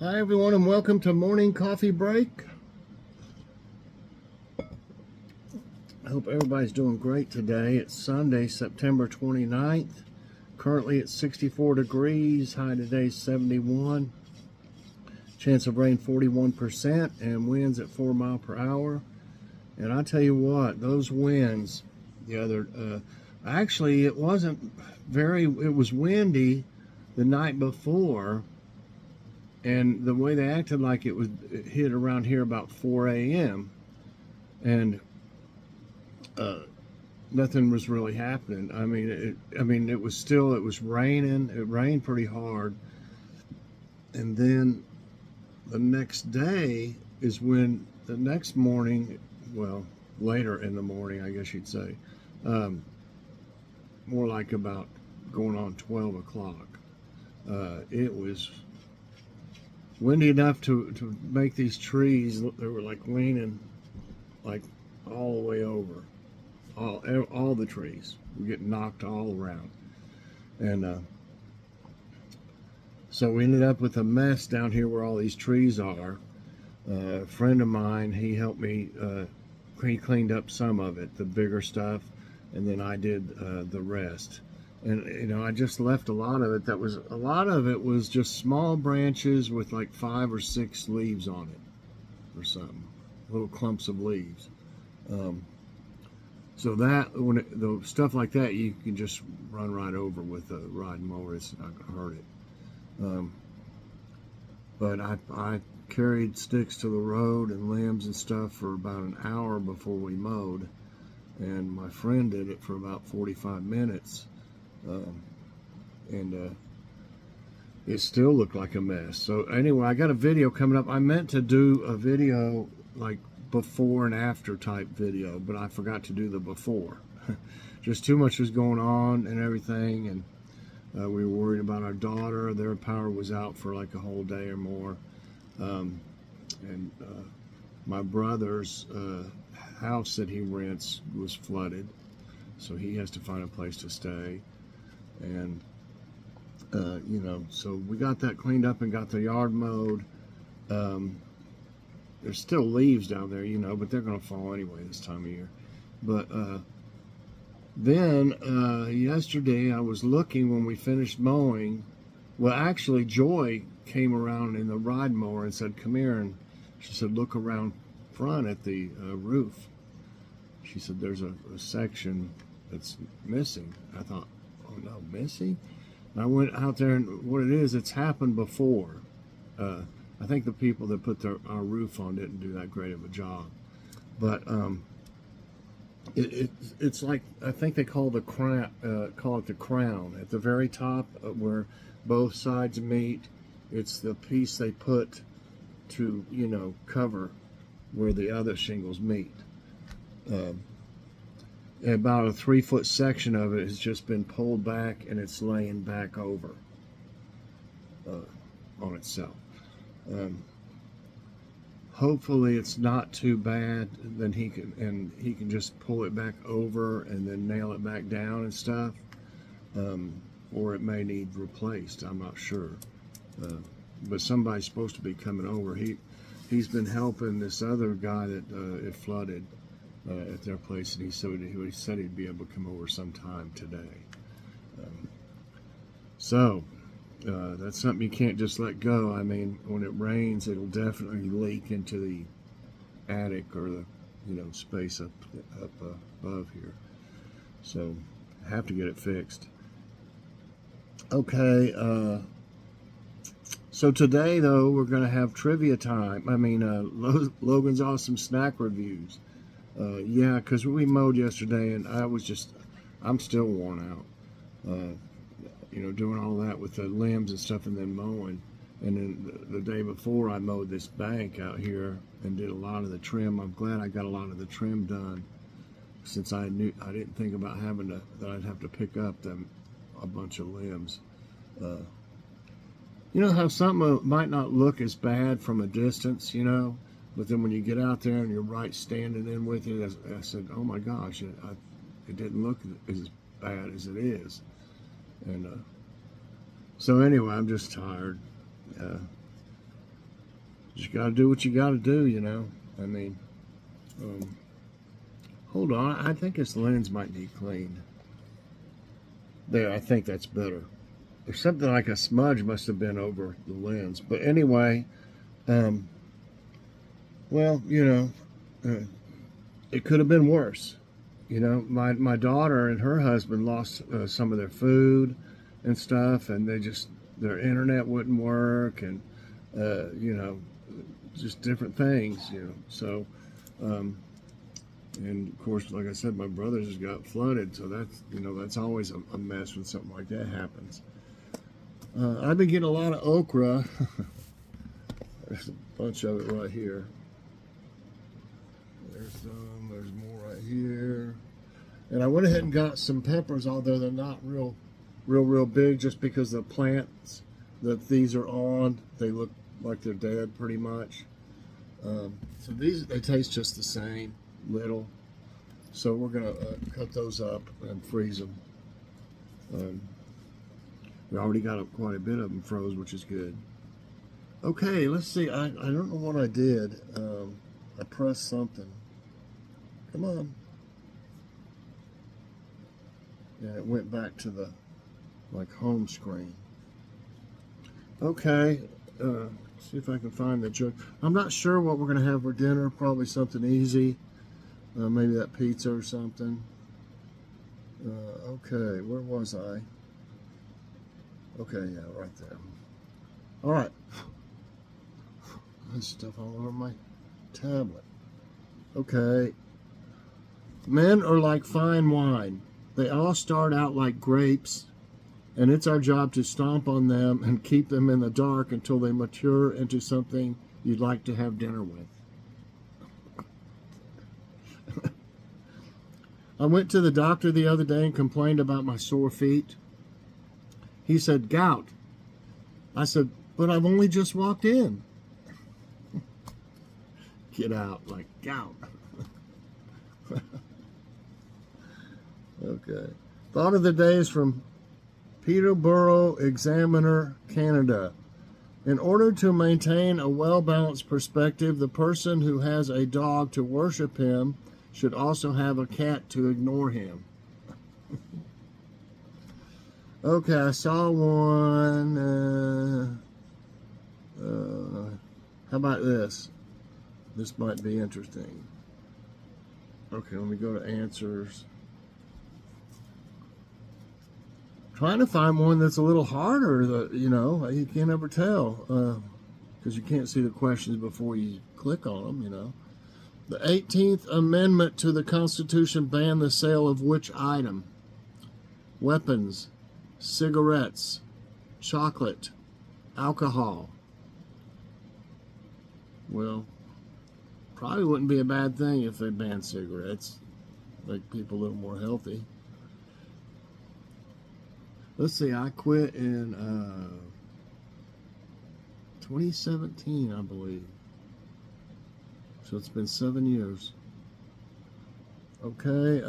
Hi everyone and welcome to Morning Coffee Break. I hope everybody's doing great today. It's Sunday, September 29th. Currently it's 64 degrees, high today is 71. Chance of rain 41% and winds at 4 miles per hour. And I tell you what, those winds the other, actually it wasn't it was windy the night before. And the way they acted like it hit around here about 4 a.m. and nothing was really happening. It was raining. It rained pretty hard. And then the next day is when the next morning, well, later in the morning, I guess you'd say, more like about going on 12 o'clock. It was windy enough to make these trees, they were like leaning like all the way over. All the trees were getting knocked all around. And so we ended up with a mess down here where all these trees are. A friend of mine, he helped me, he cleaned up some of it, the bigger stuff, and then I did the rest. And I just left a lot of it. A lot of it was just small branches with like 5 or 6 leaves on it or something, little clumps of leaves. So that the stuff like that you can just run right over with a riding mower. It's not gonna hurt it. But I carried sticks to the road and limbs and stuff for about an hour before we mowed, and my friend did it for about 45 minutes. It still looked like a mess. So anyway, I got a video coming up. I meant to do a video like before and after type video, but I forgot to do the before. Just too much was going on and everything, and we were worried about our daughter. Their power was out for like a whole day or more, and my brother's house that he rents was flooded, so he has to find a place to stay. And so we got that cleaned up and got the yard mowed. There's still leaves down there, but they're going to fall anyway this time of year. But then yesterday I was looking when we finished mowing. Well, actually Joy came around in the ride mower and said, "Come here," and she said, "Look around front at the roof." She said, "There's a section that's missing." I thought, "Oh no, missing?" And I went out there, and what it is, it's happened before. I think the people that put our roof on didn't do that great of a job. But it's like, I think they call it the crown at the very top, where both sides meet. It's the piece they put to cover where the other shingles meet. About a 3-foot section of it has just been pulled back, and it's laying back over on itself. Hopefully it's not too bad. Then he can just pull it back over and then nail it back down and stuff. Or it may need replaced. I'm not sure. But somebody's supposed to be coming over. He's been helping this other guy that it flooded at their place, and he said he'd be able to come over sometime today. So that's something you can't just let go. I mean, when it rains, it'll definitely leak into the attic or the space up above here. So I have to get it fixed. Okay. So today, though, we're going to have trivia time. Logan's Awesome Snack Reviews. Yeah, because we mowed yesterday, and I'm still worn out. Doing all that with the limbs and stuff and then mowing. And then the day before, I mowed this bank out here and did a lot of the trim. I'm glad I got a lot of the trim done, since I didn't think about that I'd have to pick up a bunch of limbs. You know how something might not look as bad from a distance, but then when you get out there and you're right standing in with it, I said, "Oh my gosh, it didn't look as bad as it is." And so anyway, I'm just tired. Just got to do what you got to do, you know. I mean, hold on. I think this lens might need cleaned. There, I think that's better. There's something like a smudge must have been over the lens. But anyway, well, you know, it could have been worse. You know, my daughter and her husband lost some of their food and stuff, and their internet wouldn't work, and you know, just different things, you know. So, and of course, like I said, my brother's just got flooded, so that's, you know, that's always a mess when something like that happens. I've been getting a lot of okra. There's a bunch of it right here. There's some, there's more right here. And I went ahead and got some peppers, although they're not real big, just because the plants that these are on, they look like they're dead pretty much. So these, they taste just the same, little. So we're gonna cut those up and freeze them. We already got quite a bit of them froze, which is good. Okay, let's see. I don't know what I did. I pressed something. Come on. Yeah, it went back to the home screen. Okay, see if I can find the joke. I'm not sure what we're gonna have for dinner. Probably something easy. Maybe that pizza or something. Okay, where was I? Okay, yeah, right there. All right. There's stuff all over my tablet. Okay. Men are like fine wine. They all start out like grapes, and it's our job to stomp on them and keep them in the dark until they mature into something you'd like to have dinner with. I went to the doctor the other day and complained about my sore feet. He said, gout. I said, but I've only just walked in. Get out, like gout. Okay. Thought of the day is from Peterborough Examiner, Canada. In order to maintain a well-balanced perspective, the person who has a dog to worship him should also have a cat to ignore him. Okay, I saw one. How about this? This might be interesting. Okay, let me go to answers. Trying to find one that's a little harder, that, you know, you can't ever tell, because you can't see the questions before you click on them, you know. The 18th Amendment to the Constitution banned the sale of which item? Weapons, cigarettes, chocolate, alcohol. Well, probably wouldn't be a bad thing if they banned cigarettes. Make people a little more healthy. Let's see, I quit in 2017, I believe. So it's been 7 years. Okay,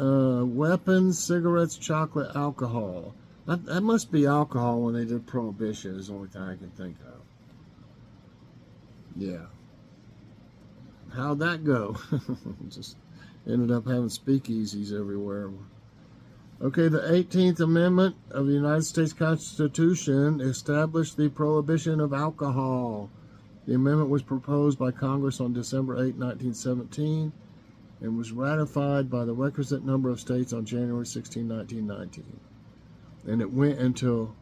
weapons, cigarettes, chocolate, alcohol. That must be alcohol when they did Prohibition, is the only thing I can think of. Yeah. How'd that go? Just ended up having speakeasies everywhere. Okay, the 18th Amendment of the United States Constitution established the prohibition of alcohol. The amendment was proposed by Congress on December 8, 1917, and was ratified by the requisite number of states on January 16, 1919. And it went until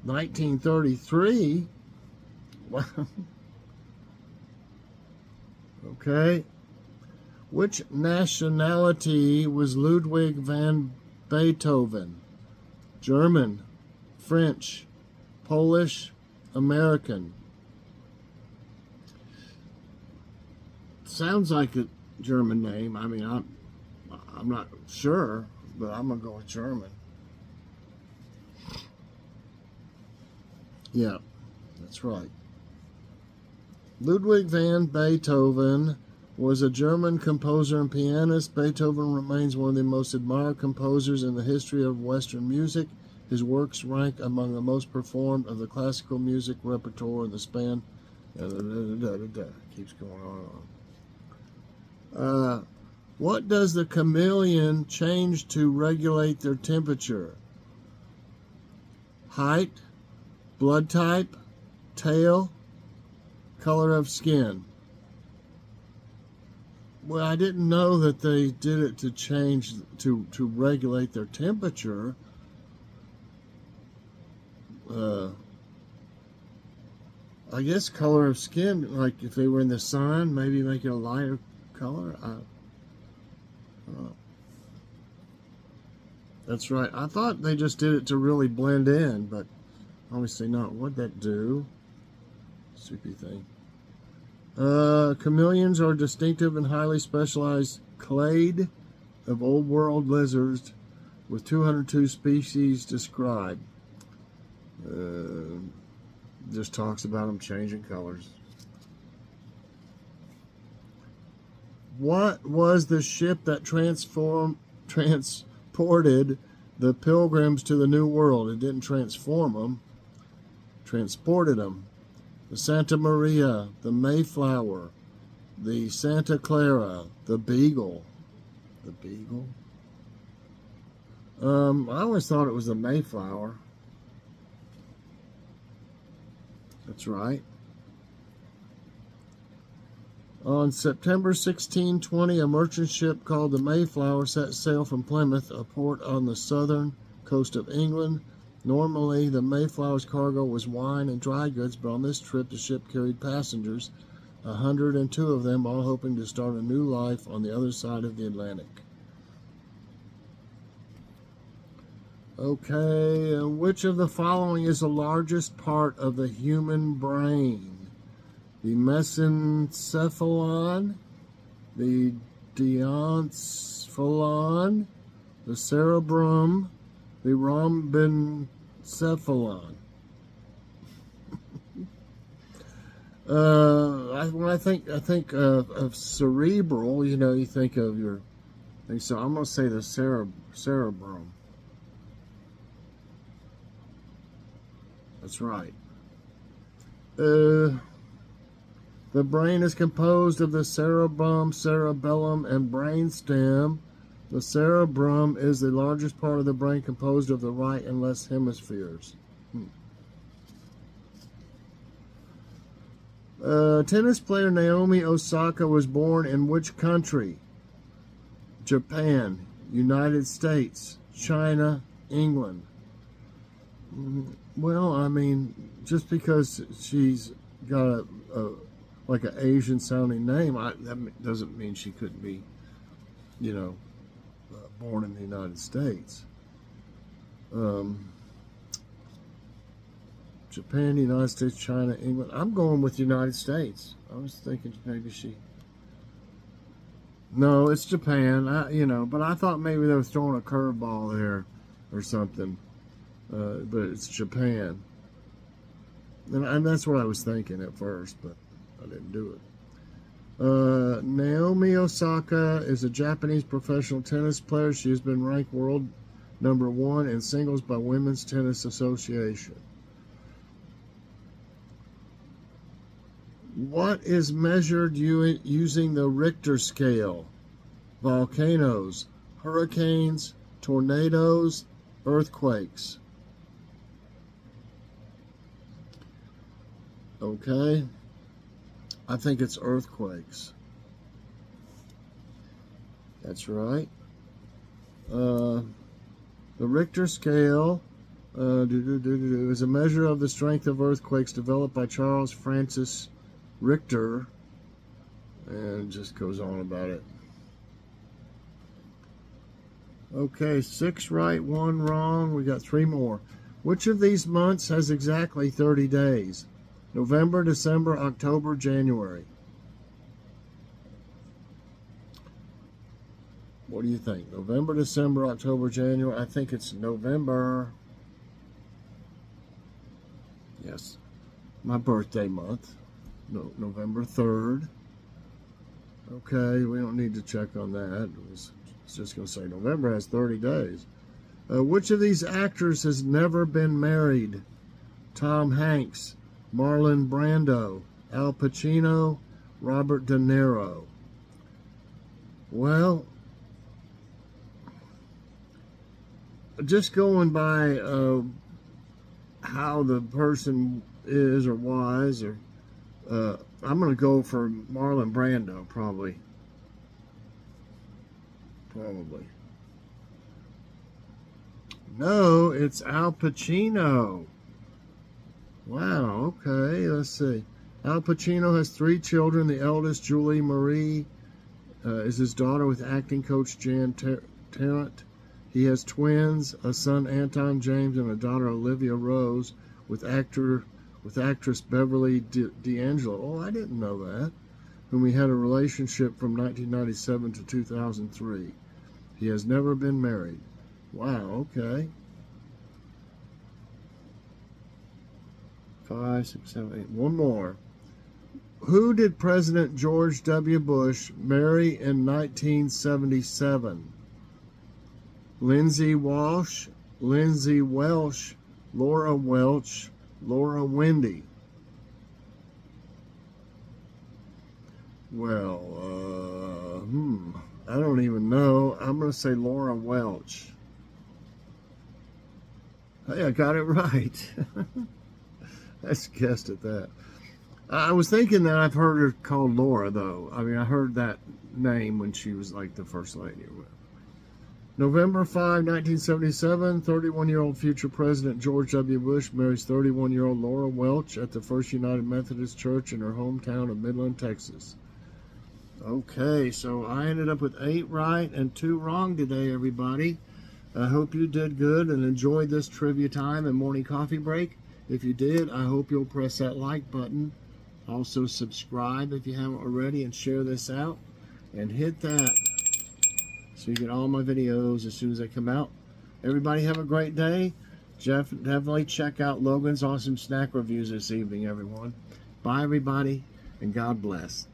1933. Wow. Okay. Which nationality was Ludwig van Beethoven? German, French, Polish, American. Sounds like a German name. I mean, I'm not sure, but I'm gonna go with German. Yeah, that's right. Ludwig van Beethoven was a German composer and pianist. Beethoven remains one of the most admired composers in the history of Western music. His works rank among the most performed of the classical music repertoire of the span Keeps going on. What does the chameleon change to regulate their temperature? Height, blood type, tail, color of skin. Well, I didn't know that they did it to change, to regulate their temperature. I guess color of skin, like if they were in the sun, maybe make it a lighter color. I don't know. That's right. I thought they just did it to really blend in, but obviously not. What'd that do? Soupy thing. Chameleons are distinctive and highly specialized clade of old world lizards with 202 species described. Just talks about them changing colors. What was the ship that transported the pilgrims to the New World? It didn't transform them, transported them. The Santa Maria, the Mayflower, the Santa Clara, the Beagle. The Beagle? I always thought it was the Mayflower. That's right. On September 1620, a merchant ship called the Mayflower set sail from Plymouth, a port on the southern coast of England. Normally, the Mayflower's cargo was wine and dry goods, but on this trip, the ship carried passengers, 102 of them, all hoping to start a new life on the other side of the Atlantic. Okay, which of the following is the largest part of the human brain? The mesencephalon, the diencephalon, the cerebrum, the rhombencephalon. When I think of cerebral, you think of your thing. So I'm going to say the cerebrum. That's right. The brain is composed of the cerebrum, cerebellum, and brainstem. The cerebrum is the largest part of the brain, composed of the right and left hemispheres. Tennis player Naomi Osaka was born in which country? Japan, United States, China, England. Well, I mean, just because she's got a like an Asian sounding name, that doesn't mean she couldn't be, born in the United States. Japan, United States, China, England. I'm going with United States. I was thinking maybe she. No, it's Japan. But I thought maybe they were throwing a curveball there or something. But it's Japan. And that's what I was thinking at first, but I didn't do it. Naomi Osaka is a Japanese professional tennis player. She has been ranked world number 1 in singles by Women's Tennis Association. What is measured using the Richter scale? Volcanoes, hurricanes, tornadoes, earthquakes. Okay, I think it's earthquakes. That's right. The Richter scale is a measure of the strength of earthquakes developed by Charles Francis Richter, and it just goes on about it. Okay, 6 right, 1 wrong. We got 3 more. Which of these months has exactly 30 days? November, December, October, January. What do you think? November, December, October, January. I think it's November. Yes. My birthday month. No, November 3rd. Okay, we don't need to check on that. It's just going to say November has 30 days. Which of these actors has never been married? Tom Hanks, Marlon Brando, Al Pacino, Robert De Niro. Well, just going by how the person is or was, or I'm going to go for Marlon Brando, probably. No, it's Al Pacino. Wow, okay, let's see. Al Pacino has 3 children. The eldest, Julie Marie, is his daughter with acting coach Jan Tarrant. He has twins, a son, Anton James, and a daughter, Olivia Rose, with actress Beverly D'Angelo. Oh, I didn't know that. Whom he had a relationship from 1997 to 2003. He has never been married. Wow, okay. 5, 6, 7, 8. One more. Who did President George W. Bush marry in 1977? Lindsay Walsh, Lindsay Welsh, Laura Welch, Laura Wendy. Well, I don't even know. I'm going to say Laura Welch. Hey, I got it right. I just guessed at that. I was thinking that I've heard her called Laura, though. I mean, I heard that name when she was like the first lady or whatever. November 5, 1977, 31-year-old future President George W. Bush marries 31-year-old Laura Welch at the First United Methodist Church in her hometown of Midland, Texas. Okay, so I ended up with 8 right and 2 wrong today, everybody. I hope you did good and enjoyed this trivia time and morning coffee break. If you did, I hope you'll press that like button. Also subscribe if you haven't already, and share this out. And hit that so you get all my videos as soon as they come out. Everybody have a great day. Definitely check out Logan's awesome snack reviews this evening, everyone. Bye, everybody, and God bless.